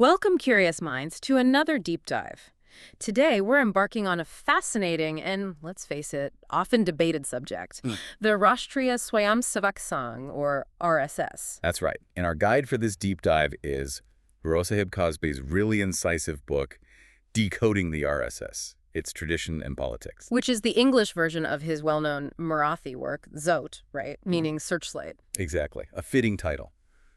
Welcome, curious minds, to another deep dive. Today, we're embarking on a fascinating and, let's face it, often debated subject, the Rashtriya Swayamsevak Sangh, or RSS. That's right. And our guide for this deep dive is Raosaheb Kasbe's really incisive book, Decoding the RSS, Its Tradition and Politics. Which is the English version of his well-known Marathi work, Zot, right? Meaning searchlight. Exactly. A fitting title.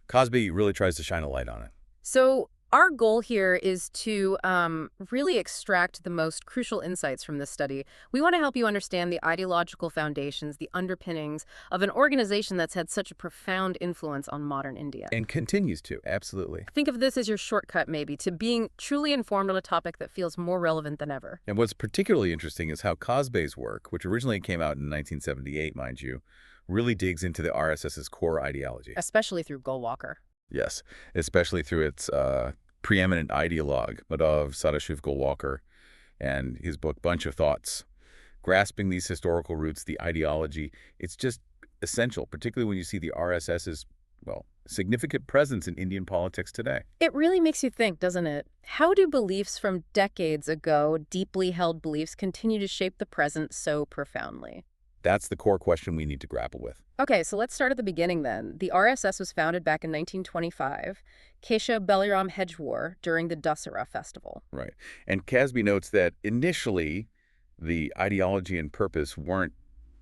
Kasbe really tries to shine a light on it. So our goal here is to really extract the most crucial insights from this study. We want to help you understand the ideological foundations, the underpinnings of an organization that's had such a profound influence on modern India. And continues to, absolutely. Think of this as your shortcut, maybe, to being truly informed on a topic that feels more relevant than ever. And what's particularly interesting is how Kasbe's work, which originally came out in 1978, mind you, really digs into the RSS's core ideology. Especially through Golwalkar. Yes, especially through its preeminent ideologue, Madhav Sadashiv Golwalkar, and his book Bunch of Thoughts. Grasping these historical roots, the ideology, it's just essential, particularly when you see the RSS's, well, significant presence in Indian politics today. It really makes you think, doesn't it? How do beliefs from decades ago, deeply held beliefs, continue to shape the present so profoundly? That's the core question we need to grapple with. Okay, so let's start at the beginning then. The RSS was founded back in 1925, Kesha Baliram Hedgewar, during the Dussehra festival. Right. And Kasbe notes that initially the ideology and purpose weren't,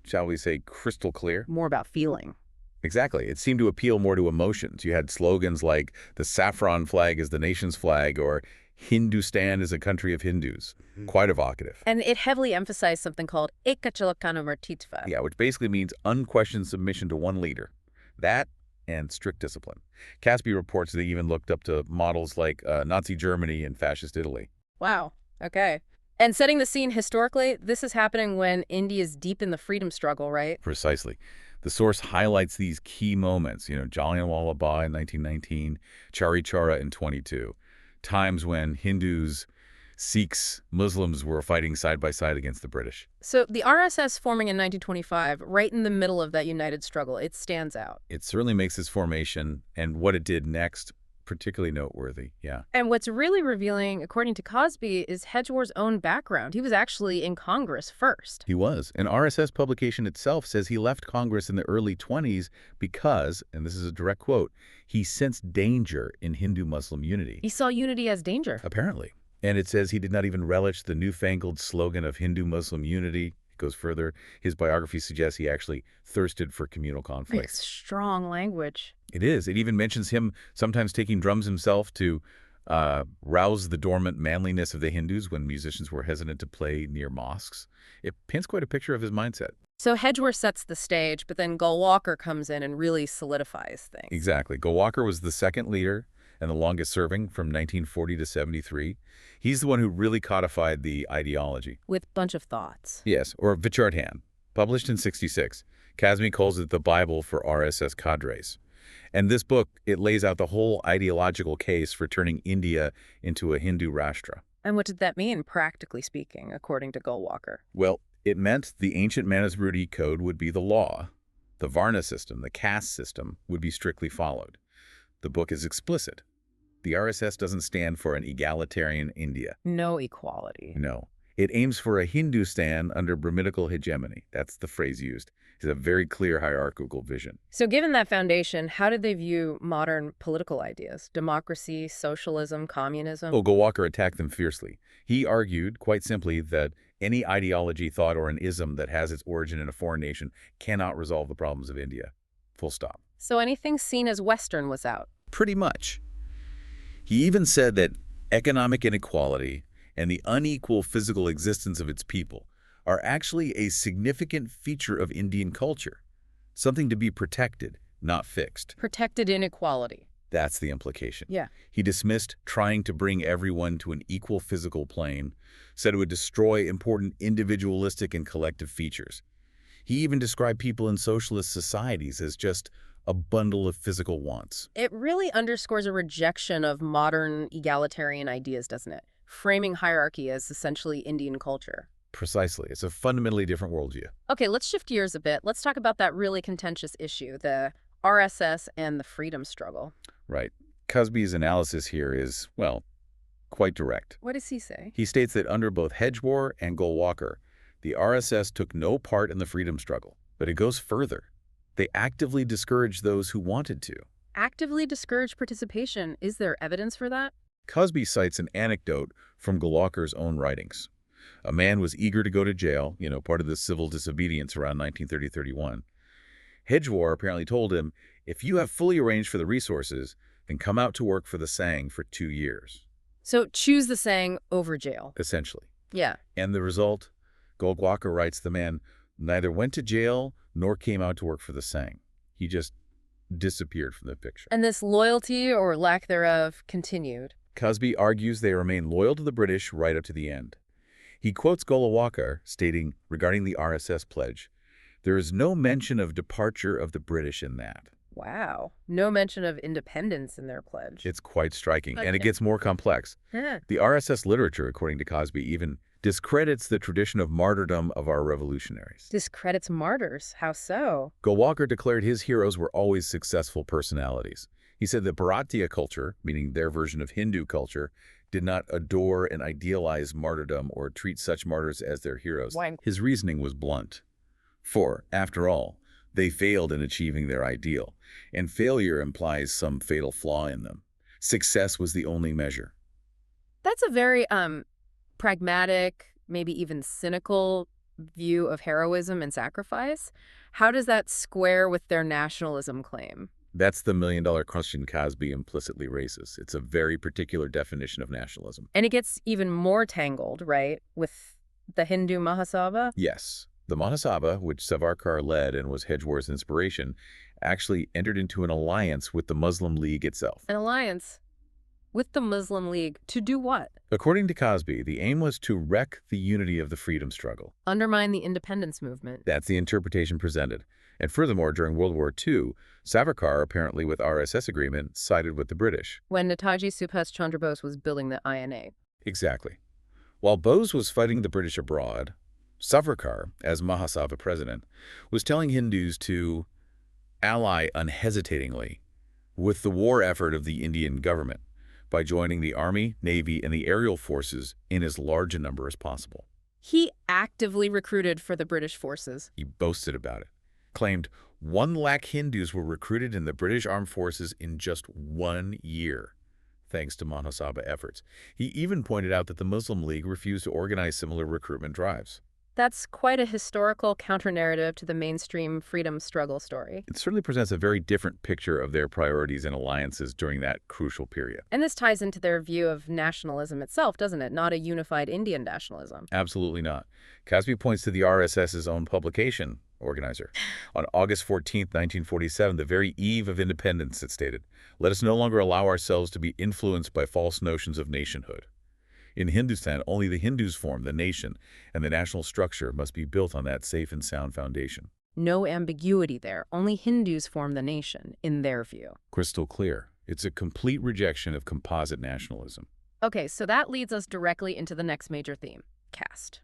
shall we say, crystal clear. More about feeling. Exactly. It seemed to appeal more to emotions. You had slogans like the saffron flag is the nation's flag, or Hindustan is a country of Hindus. Quite evocative. And it heavily emphasized something called ekachalakkanamartitva. Yeah, which basically means unquestioned submission to one leader. That and strict discipline. Kasbe reports they even looked up to models like Nazi Germany and fascist Italy. Wow. Okay. And setting the scene historically, this is happening when India is deep in the freedom struggle, right? Precisely. The source highlights these key moments, Jallianwala Bagh in 1919, Chari Chaura in 22. Times when Hindus, Sikhs, Muslims were fighting side by side against the British. So the RSS forming in 1925, right in the middle of that united struggle, it stands out. It certainly makes its formation and what it did next particularly noteworthy, yeah. And what's really revealing, according to Kasbe, is Hedgewar's own background. He was actually in Congress first. He was. An RSS publication itself says he left Congress in the early 20s because, and this is a direct quote, he sensed danger in Hindu-Muslim unity. He saw unity as danger. Apparently. And it says he did not even relish the newfangled slogan of Hindu-Muslim unity. It goes further. His biography suggests he actually thirsted for communal conflict. It's strong language. It is. It even mentions him sometimes taking drums himself to rouse the dormant manliness of the Hindus when musicians were hesitant to play near mosques. It paints quite a picture of his mindset. So Hedgewar sets the stage, but then Golwalkar comes in and really solidifies things. Exactly. Golwalkar was the second leader and the longest serving from 1940 to 73. He's the one who really codified the ideology. With Bunch of Thoughts. Yes, or Vicharthan, published in 66. Kasbe calls it the Bible for RSS cadres. And this book, it lays out the whole ideological case for turning India into a Hindu Rashtra. And what did that mean, practically speaking, according to Golwalkar? Well, it meant the ancient Manusmriti code would be the law. The Varna system, the caste system, would be strictly followed. The book is explicit. The RSS doesn't stand for an egalitarian India. No equality. No. It aims for a Hindustan under Brahminical hegemony. That's the phrase used. It's a very clear hierarchical vision. So given that foundation, how did they view modern political ideas? Democracy, socialism, communism? Well, Golwalkar attacked them fiercely. He argued, quite simply, that any ideology, thought, or an ism that has its origin in a foreign nation cannot resolve the problems of India. Full stop. So anything seen as Western was out? Pretty much. He even said that economic inequality and the unequal physical existence of its people are actually a significant feature of Indian culture, something to be protected, not fixed. Protected inequality. That's the implication. Yeah. He dismissed trying to bring everyone to an equal physical plane, said it would destroy important individualistic and collective features. He even described people in socialist societies as just a bundle of physical wants. It really underscores a rejection of modern egalitarian ideas, doesn't it? Framing hierarchy as essentially Indian culture. Precisely. It's a fundamentally different worldview. Okay, let's shift gears a bit. Let's talk about that really contentious issue, the RSS and the freedom struggle. Right. Kasbe's analysis here is, well, quite direct. What does he say? He states that under both Hedgewar and Golwalkar, the RSS took no part in the freedom struggle. But it goes further. They actively discouraged those who wanted to. Actively discourage participation. Is there evidence for that? Kasbe cites an anecdote from Golwalkar's own writings. A man was eager to go to jail, part of the civil disobedience around 1930-31. Hedgewar apparently told him, if you have fully arranged for the resources, then come out to work for the Sangh for 2 years. So choose the Sangh over jail. Essentially. Yeah. And the result? Golwalkar writes the man neither went to jail nor came out to work for the Sangh. He just disappeared from the picture. And this loyalty, or lack thereof, continued. Kasbe argues they remain loyal to the British right up to the end. He quotes Golwalkar, stating, regarding the RSS pledge, there is no mention of departure of the British in that. Wow. No mention of independence in their pledge. It's quite striking, Okay. and it gets more complex. Yeah. The RSS literature, according to Kasbe, even discredits the tradition of martyrdom of our revolutionaries. Discredits martyrs. How so? Golwalkar declared his heroes were always successful personalities. He said that Bharatiya culture, meaning their version of Hindu culture, did not adore and idealize martyrdom or treat such martyrs as their heroes. Why? His reasoning was blunt. For, after all, they failed in achieving their ideal, and failure implies some fatal flaw in them. Success was the only measure. That's a very pragmatic, maybe even cynical view of heroism and sacrifice. How does that square with their nationalism claim? That's the million-dollar question Kasbe implicitly raises. It's a very particular definition of nationalism. And it gets even more tangled, right, with the Hindu Mahasabha? Yes. The Mahasabha, which Savarkar led and was Hedgewar's inspiration, actually entered into an alliance with the Muslim League itself. An alliance with the Muslim League to do what? According to Kasbe, the aim was to wreck the unity of the freedom struggle. Undermine the independence movement. That's the interpretation presented. And furthermore, during World War II, Savarkar, apparently with RSS agreement, sided with the British. When Netaji Subhas Chandra Bose was building the INA. Exactly. While Bose was fighting the British abroad, Savarkar, as Mahasabha president, was telling Hindus to ally unhesitatingly with the war effort of the Indian government by joining the Army, Navy, and the aerial forces in as large a number as possible. He actively recruited for the British forces. He boasted about it, claimed 1 lakh Hindus were recruited in the British armed forces in just 1 year, thanks to Mahasabha efforts. He even pointed out that the Muslim League refused to organize similar recruitment drives. That's quite a historical counter-narrative to the mainstream freedom struggle story. It certainly presents a very different picture of their priorities and alliances during that crucial period. And this ties into their view of nationalism itself, doesn't it? Not a unified Indian nationalism. Absolutely not. Kasbe points to the RSS's own publication organizer. On August 14, 1947, the very eve of independence, it stated, "Let us no longer allow ourselves to be influenced by false notions of nationhood. In Hindustan, only the Hindus form the nation, and the national structure must be built on that safe and sound foundation." No ambiguity there. Only Hindus form the nation, in their view. Crystal clear. It's a complete rejection of composite nationalism. Okay, so that leads us directly into the next major theme, caste.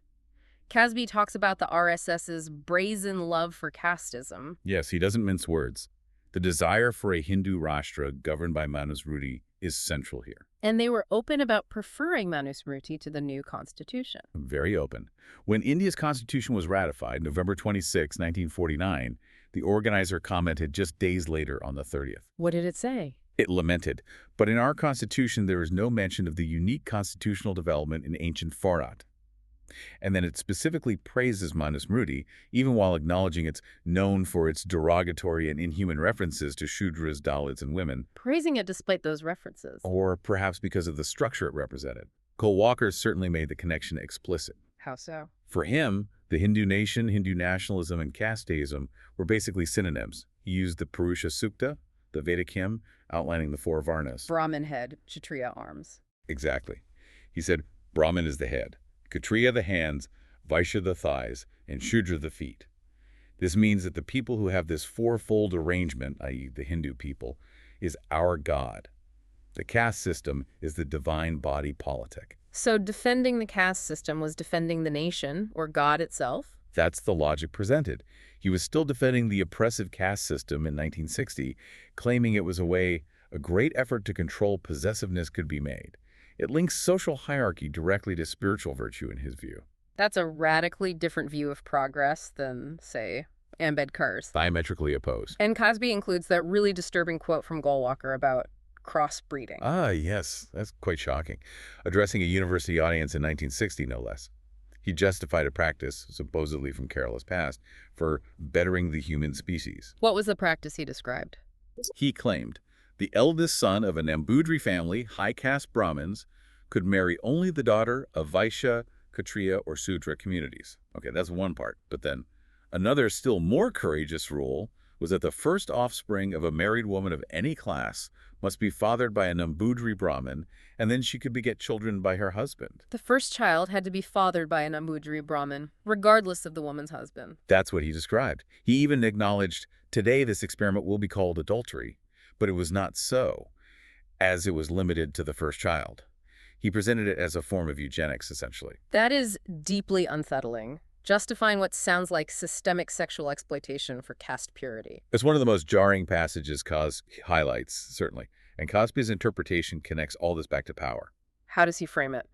Kasbe talks about the RSS's brazen love for casteism. Yes, he doesn't mince words. The desire for a Hindu Rashtra governed by Manusmriti is central here. And they were open about preferring Manusmriti to the new constitution. Very open. When India's constitution was ratified, November 26, 1949, the organizer commented just days later on the 30th. What did it say? It lamented, "But in our constitution there is no mention of the unique constitutional development in ancient Bharat." And then it specifically praises Manusmriti, even while acknowledging it's known for its derogatory and inhuman references to Shudras, Dalits, and women. Praising it despite those references. Or perhaps because of the structure it represented. Golwalkar certainly made the connection explicit. How so? For him, the Hindu nation, Hindu nationalism, and casteism were basically synonyms. He used the Purusha Sukta, the Vedic hymn, outlining the 4 Varnas. Brahmin head, Kshatriya arms. Exactly. He said, Brahmin is the head, Kshatriya the hands, Vaishya the thighs, and Shudra the feet. This means that the people who have this 4-fold arrangement, i.e. the Hindu people, is our God. The caste system is the divine body politic. So defending the caste system was defending the nation, or God itself? That's the logic presented. He was still defending the oppressive caste system in 1960, claiming it was a way a great effort to control possessiveness could be made. It links social hierarchy directly to spiritual virtue in his view. That's a radically different view of progress than, say, Ambedkar's. Diametrically opposed. And Kasbe includes that really disturbing quote from Golwalkar about crossbreeding. Ah, yes, that's quite shocking. Addressing a university audience in 1960, no less. He justified a practice, supposedly from Kerala's past, for bettering the human species. What was the practice he described? He claimed the eldest son of a Nambudri family, high caste Brahmins, could marry only the daughter of Vaishya, Kshatriya, or Sudra communities. Okay, that's one part. But then another still more courageous rule was that the first offspring of a married woman of any class must be fathered by a Nambudri Brahmin, and then she could beget children by her husband. The first child had to be fathered by a Nambudri Brahmin, regardless of the woman's husband. That's what he described. He even acknowledged, today this experiment will be called adultery, but it was not so, as it was limited to the first child. He presented it as a form of eugenics, essentially. That is deeply unsettling, justifying what sounds like systemic sexual exploitation for caste purity. It's one of the most jarring passages Kasbe highlights, certainly, and Kasbe's interpretation connects all this back to power. How does he frame it?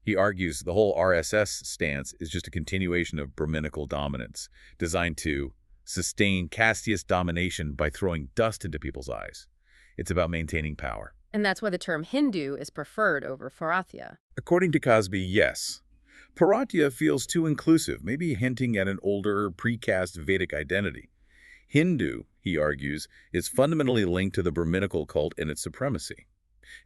He argues the whole RSS stance is just a continuation of Brahminical dominance, designed to sustain casteist domination by throwing dust into people's eyes. It's about maintaining power. And that's why the term Hindu is preferred over Bharatiya. According to Kasbe, yes. Bharatiya feels too inclusive, maybe hinting at an older, pre-caste Vedic identity. Hindu, he argues, is fundamentally linked to the Brahminical cult and its supremacy.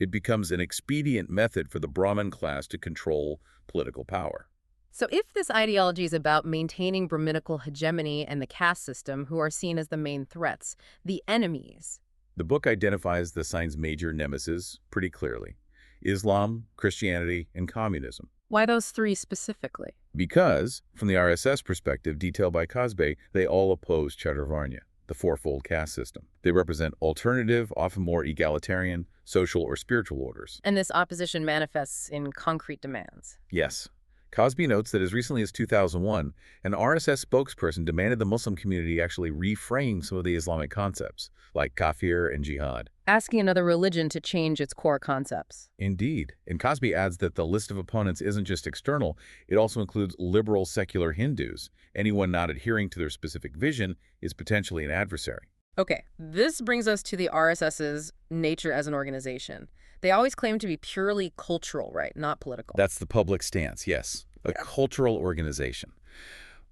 It becomes an expedient method for the Brahmin class to control political power. So if this ideology is about maintaining Brahminical hegemony and the caste system, who are seen as the main threats, the enemies, the book identifies the sign's major nemesis pretty clearly: Islam, Christianity, and communism. why those three specifically? Because, from the RSS perspective detailed by Kasbe, they all oppose Chaturvarnya, the fourfold caste system. They represent alternative, often more egalitarian, social or spiritual orders. And this opposition manifests in concrete demands. Yes. Kasbe notes that as recently as 2001, an RSS spokesperson demanded the Muslim community actually reframe some of the Islamic concepts, like kafir and jihad. Asking another religion to change its core concepts. Indeed. And Kasbe adds that the list of opponents isn't just external, it also includes liberal secular Hindus. Anyone not adhering to their specific vision is potentially an adversary. Okay, this brings us to the RSS's nature as an organization. They always claim to be purely cultural, right? Not political. That's the public stance, yes. A cultural organization.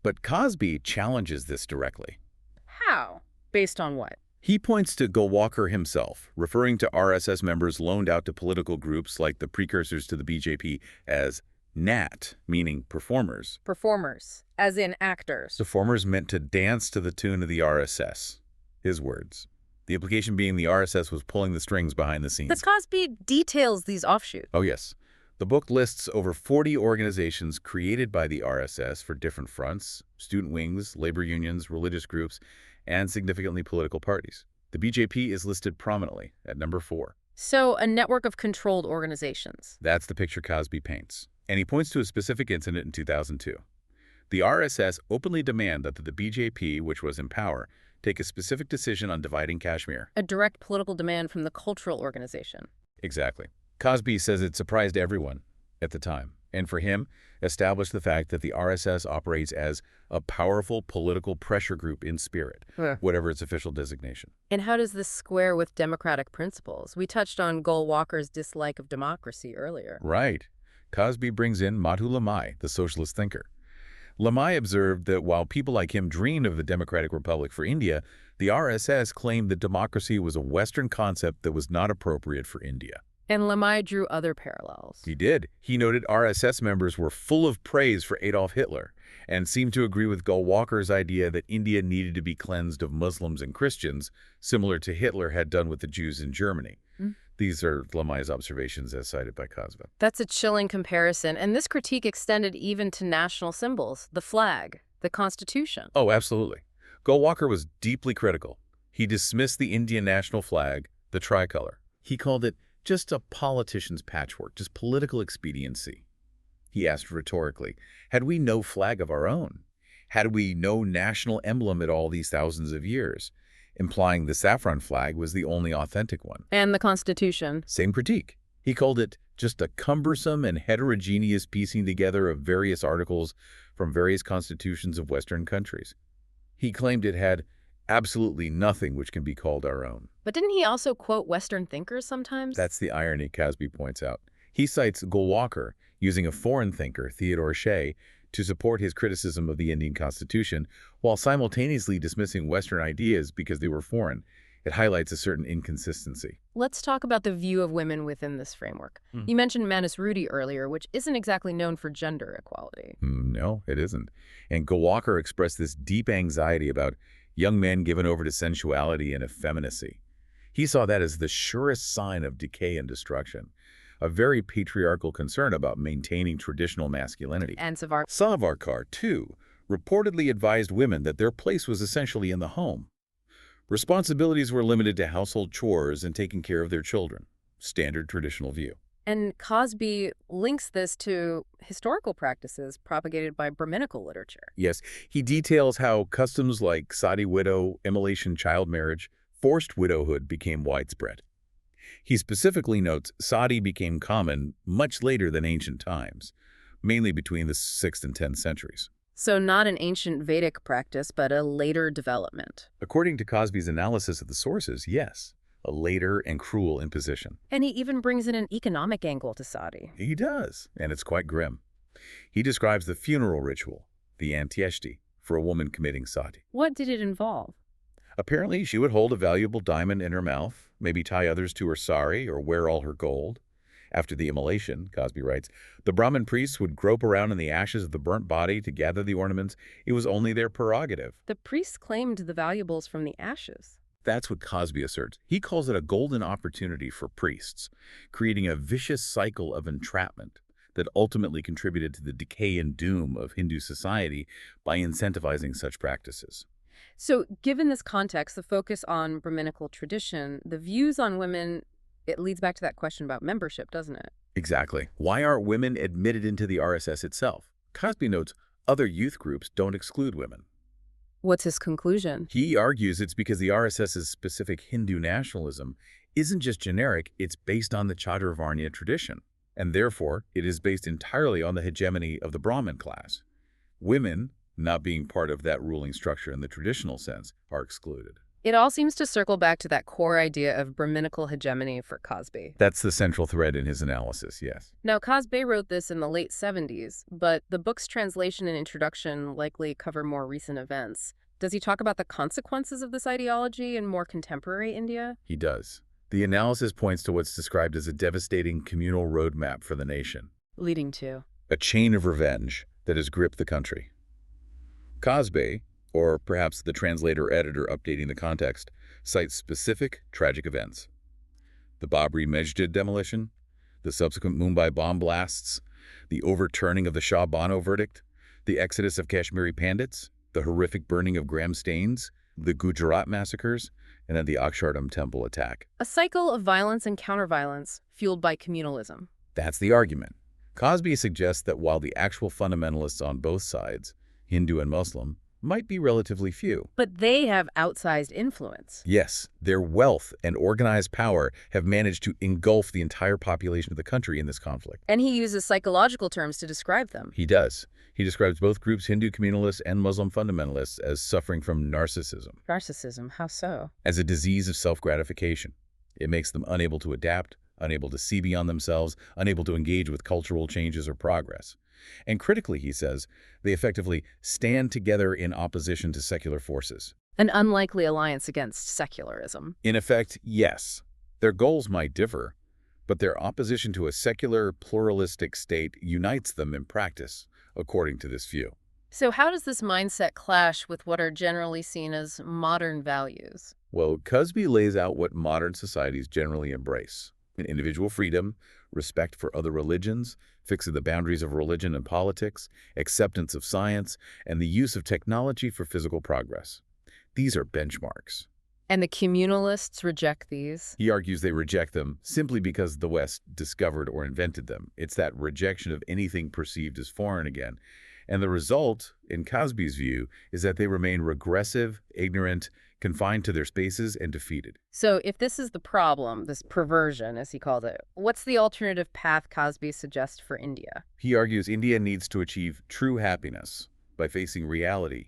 But Kasbe challenges this directly. How? Based on what? He points to Golwalkar himself, referring to RSS members loaned out to political groups like the precursors to the BJP as Nat, meaning performers. Performers, as in actors. Performers meant to dance to the tune of the RSS. His words. The implication being the RSS was pulling the strings behind the scenes. But Kasbe details these offshoots. Oh, yes. The book lists over 40 organizations created by the RSS for different fronts: student wings, labor unions, religious groups, and significantly political parties. The BJP is listed prominently at number 4. So, a network of controlled organizations. That's the picture Kasbe paints. And he points to a specific incident in 2002. The RSS openly demand that the BJP, which was in power, take a specific decision on dividing Kashmir. A direct political demand from the cultural organization. Exactly. Kasbe says it surprised everyone at the time, and for him, established the fact that the RSS operates as a powerful political pressure group in spirit, whatever its official designation. And how does this square with democratic principles? We touched on Golwalkar's dislike of democracy earlier. Right. Kasbe brings in Madhu Lamai, the socialist thinker. Lamai observed that while people like him dreamed of the Democratic Republic for India, the RSS claimed that democracy was a Western concept that was not appropriate for India. And Lamai drew other parallels. He did. He noted RSS members were full of praise for Adolf Hitler and seemed to agree with Golwalkar's idea that India needed to be cleansed of Muslims and Christians, similar to Hitler had done with the Jews in Germany. These are Lamai's observations as cited by Kasbe. That's a chilling comparison, and this critique extended even to national symbols, the flag, the Constitution. Oh, absolutely. Golwalkar was deeply critical. He dismissed the Indian national flag, the tricolor. He called it just a politician's patchwork, just political expediency. He asked rhetorically, had we no flag of our own? Had we no national emblem at all these thousands of years? implying the saffron flag was the only authentic one. And the Constitution. Same critique. He called it just a cumbersome and heterogeneous piecing together of various articles from various constitutions of Western countries. He claimed it had absolutely nothing which can be called our own. But didn't he also quote Western thinkers sometimes? That's the irony, Kasbe points out. He cites Golwalkar, using a foreign thinker, Theodore Shea, to support his criticism of the Indian Constitution, while simultaneously dismissing Western ideas because they were foreign. It highlights a certain inconsistency. Let's talk about the view of women within this framework. You mentioned Manusmriti earlier, which isn't exactly known for gender equality. No, it isn't. And Golwalkar expressed this deep anxiety about young men given over to sensuality and effeminacy. He saw that as the surest sign of decay and destruction, a very patriarchal concern about maintaining traditional masculinity. And Savarkar, too, reportedly advised women that their place was essentially in the home. Responsibilities were limited to household chores and taking care of their children. Standard traditional view. And Kasbe links this to historical practices propagated by Brahminical literature. Yes, he details how customs like sati widow, immolation child marriage, forced widowhood became widespread. He specifically notes sati became common much later than ancient times, mainly between the 6th and 10th centuries. So not an ancient Vedic practice, but a later development. According to Kasbe's analysis of the sources, yes, a later and cruel imposition. And he even brings in an economic angle to sati. He does, and it's quite grim. He describes the funeral ritual, the antyeshti, for a woman committing sati. What did it involve? Apparently, she would hold a valuable diamond in her mouth, maybe tie others to her sari or wear all her gold. After the immolation, Kasbe writes, the Brahmin priests would grope around in the ashes of the burnt body to gather the ornaments. It was only their prerogative. The priests claimed the valuables from the ashes. That's what Kasbe asserts. He calls it a golden opportunity for priests, creating a vicious cycle of entrapment that ultimately contributed to the decay and doom of Hindu society by incentivizing such practices. So given this context, the focus on Brahminical tradition, the views on women, it leads back to that question about membership, doesn't it? Exactly. Why aren't women admitted into the RSS itself? Kasbe notes other youth groups don't exclude women. What's his conclusion? He argues it's because the RSS's specific Hindu nationalism isn't just generic, it's based on the Chaturvarnya tradition, and therefore it is based entirely on the hegemony of the Brahmin class. Women, not being part of that ruling structure in the traditional sense, are excluded. It all seems to circle back to that core idea of Brahminical hegemony for Kasbe. That's the central thread in his analysis, yes. Now, Kasbe wrote this in the late 70s, but the book's translation and introduction likely cover more recent events. Does he talk about the consequences of this ideology in more contemporary India? He does. The analysis points to what's described as a devastating communal roadmap for the nation. Leading to? A chain of revenge that has gripped the country. Kasbe, or perhaps the translator-editor updating the context, cites specific tragic events. The Babri Masjid demolition, the subsequent Mumbai bomb blasts, the overturning of the Shah Bano verdict, the exodus of Kashmiri Pandits, the horrific burning of Gram Stains, the Gujarat massacres, and then the Akshardham temple attack. A cycle of violence and counterviolence fueled by communalism. That's the argument. Kasbe suggests that while the actual fundamentalists on both sides, Hindu and Muslim, might be relatively few. But they have outsized influence. Yes, their wealth and organized power have managed to engulf the entire population of the country in this conflict. And he uses psychological terms to describe them. He does. He describes both groups, Hindu communalists and Muslim fundamentalists, as suffering from narcissism. Narcissism? How so? As a disease of self-gratification. It makes them unable to adapt, unable to see beyond themselves, unable to engage with cultural changes or progress. And critically, he says, they effectively stand together in opposition to secular forces. An unlikely alliance against secularism. In effect, yes. Their goals might differ, but their opposition to a secular, pluralistic state unites them in practice, according to this view. So how does this mindset clash with what are generally seen as modern values? Well, Kasbe lays out what modern societies generally embrace. Individual freedom, respect for other religions, fixing the boundaries of religion and politics, acceptance of science, and the use of technology for physical progress. These are benchmarks. And the communalists reject these? He argues they reject them simply because the West discovered or invented them. It's that rejection of anything perceived as foreign again. And the result, in Kasbe's view, is that they remain regressive, ignorant, confined to their spaces and defeated. So if this is the problem, this perversion, as he called it, what's the alternative path Kasbe suggests for India? He argues India needs to achieve true happiness by facing reality,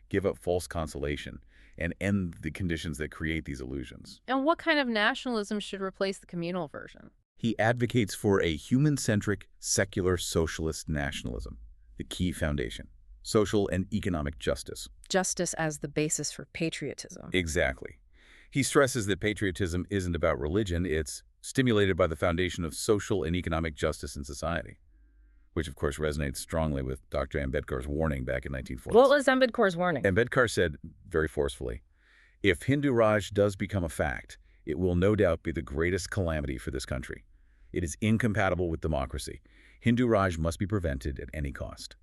give up false consolation, and end the conditions that create these illusions. And what kind of nationalism should replace the communal version? He advocates for a human-centric, secular, socialist nationalism, the key foundation: social and economic justice. Justice as the basis for patriotism. Exactly. He stresses that patriotism isn't about religion, it's stimulated by the foundation of social and economic justice in society, which of course resonates strongly with Dr. Ambedkar's warning back in 1940. What was Ambedkar's warning? Ambedkar said, very forcefully, if Hindu Raj does become a fact, it will no doubt be the greatest calamity for this country. It is incompatible with democracy. Hindu Raj must be prevented at any cost.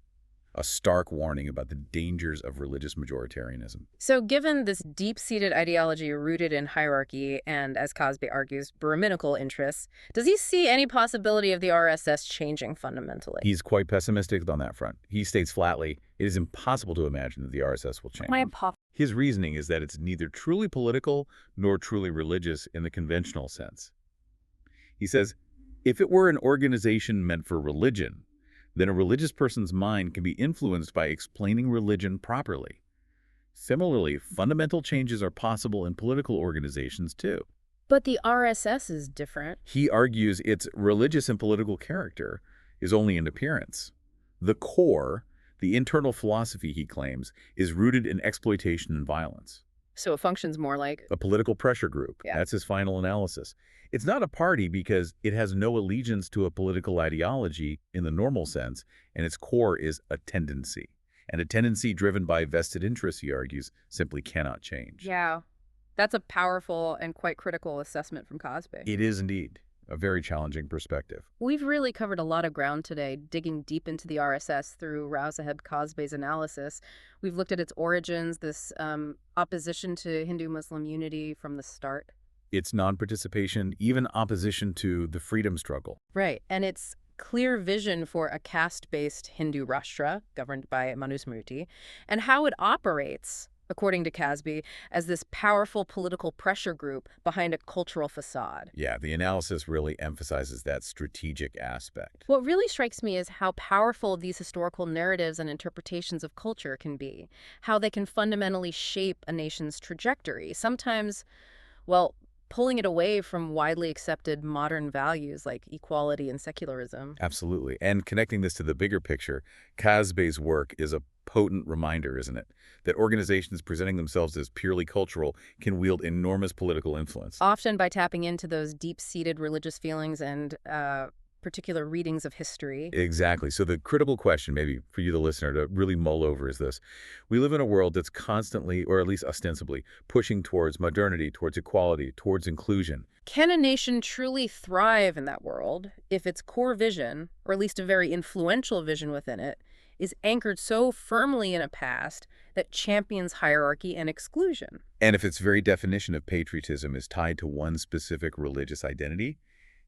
A stark warning about the dangers of religious majoritarianism. So given this deep-seated ideology rooted in hierarchy and, as Kasbe argues, Brahminical interests, does he see any possibility of the RSS changing fundamentally? He's quite pessimistic on that front. He states flatly, it is impossible to imagine that the RSS will change. His reasoning is that it's neither truly political nor truly religious in the conventional sense. He says, if it were an organization meant for religion, then a religious person's mind can be influenced by explaining religion properly. Similarly, fundamental changes are possible in political organizations too. But the RSS is different. He argues its religious and political character is only an appearance. The core, the internal philosophy, he claims, is rooted in exploitation and violence. So it functions more like a political pressure group. Yeah. That's his final analysis. It's not a party because it has no allegiance to a political ideology in the normal sense, and its core is a tendency. And a tendency driven by vested interests, he argues, simply cannot change. Yeah, that's a powerful and quite critical assessment from Kasbe. It is indeed a very challenging perspective. We've really covered a lot of ground today, digging deep into the RSS through Raosaheb Kasbe's analysis. We've looked at its origins, this opposition to Hindu-Muslim unity from the start. Its non-participation, even opposition to the freedom struggle. Right, and its clear vision for a caste-based Hindu Rashtra, governed by Manusmriti, and how it operates, according to Kasbe, as this powerful political pressure group behind a cultural facade. Yeah, the analysis really emphasizes that strategic aspect. What really strikes me is how powerful these historical narratives and interpretations of culture can be, how they can fundamentally shape a nation's trajectory, sometimes, well, pulling it away from widely accepted modern values like equality and secularism. Absolutely. And connecting this to the bigger picture, Kasbe's work is a potent reminder, isn't it, that organizations presenting themselves as purely cultural can wield enormous political influence. Often by tapping into those deep-seated religious feelings and particular readings of history. Exactly. So the critical question, maybe for you, the listener, to really mull over is this. We live in a world that's constantly, or at least ostensibly, pushing towards modernity, towards equality, towards inclusion. Can a nation truly thrive in that world if its core vision, or at least a very influential vision within it, is anchored so firmly in a past that champions hierarchy and exclusion? And if its very definition of patriotism is tied to one specific religious identity,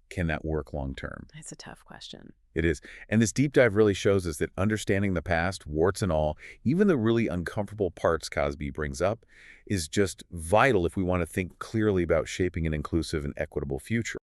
can that work long-term? It's a tough question. It is. And this deep dive really shows us that understanding the past, warts and all, even the really uncomfortable parts Kasbe brings up, is just vital if we want to think clearly about shaping an inclusive and equitable future.